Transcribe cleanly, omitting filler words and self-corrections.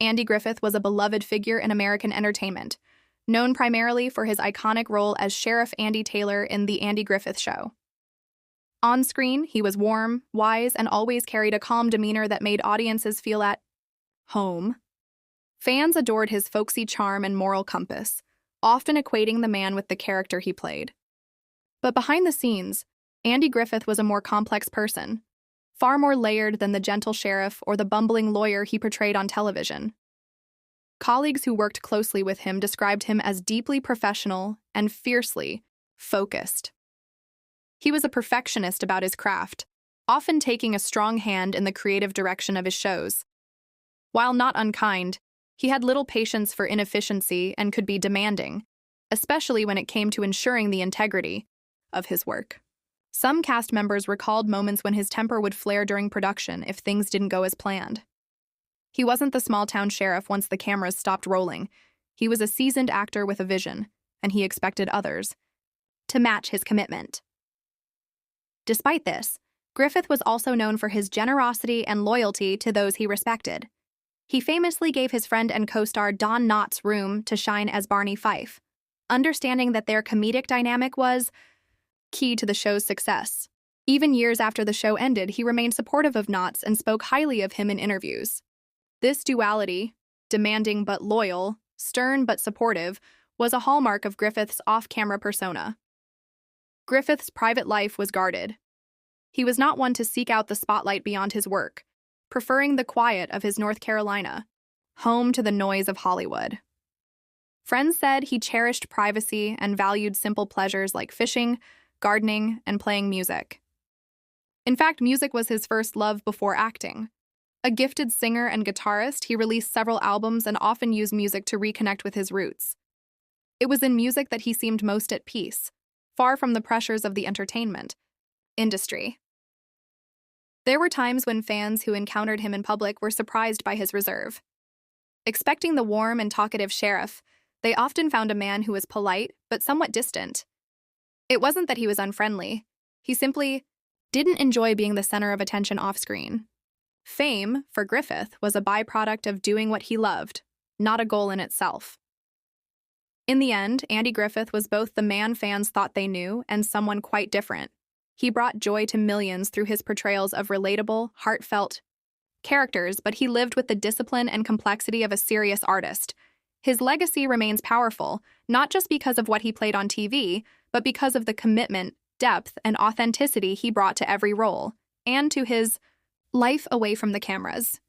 Andy Griffith was a beloved figure in American entertainment, known primarily for his iconic role as Sheriff Andy Taylor in The Andy Griffith Show. On screen, he was warm, wise, and always carried a calm demeanor that made audiences feel at home. Fans adored his folksy charm and moral compass, often equating the man with the character he played. But behind the scenes, Andy Griffith was a more complex person, far more layered than the gentle sheriff or the bumbling lawyer he portrayed on television. Colleagues who worked closely with him described him as deeply professional and fiercely focused. He was a perfectionist about his craft, often taking a strong hand in the creative direction of his shows. While not unkind, he had little patience for inefficiency and could be demanding, especially when it came to ensuring the integrity of his work. Some cast members recalled moments when his temper would flare during production if things didn't go as planned. He wasn't the small-town sheriff once the cameras stopped rolling. He was a seasoned actor with a vision, and he expected others to match his commitment. Despite this, Griffith was also known for his generosity and loyalty to those he respected. He famously gave his friend and co-star Don Knotts room to shine as Barney Fife, understanding that their comedic dynamic was key to the show's success. Even years after the show ended, he remained supportive of Knotts and spoke highly of him in interviews. This duality, demanding but loyal, stern but supportive, was a hallmark of Griffith's off-camera persona. Griffith's private life was guarded. He was not one to seek out the spotlight beyond his work, preferring the quiet of his North Carolina, home to the noise of Hollywood. Friends said he cherished privacy and valued simple pleasures like fishing, gardening, and playing music. In fact, music was his first love before acting. A gifted singer and guitarist, he released several albums and often used music to reconnect with his roots. It was in music that he seemed most at peace, far from the pressures of the entertainment industry. There were times when fans who encountered him in public were surprised by his reserve. Expecting the warm and talkative sheriff, they often found a man who was polite but somewhat distant. It wasn't that he was unfriendly. He simply didn't enjoy being the center of attention off-screen. Fame, for Griffith, was a byproduct of doing what he loved, not a goal in itself. In the end, Andy Griffith was both the man fans thought they knew and someone quite different. He brought joy to millions through his portrayals of relatable, heartfelt characters, but he lived with the discipline and complexity of a serious artist. His legacy remains powerful, not just because of what he played on TV, but because of the commitment, depth, and authenticity he brought to every role, and to his life away from the cameras.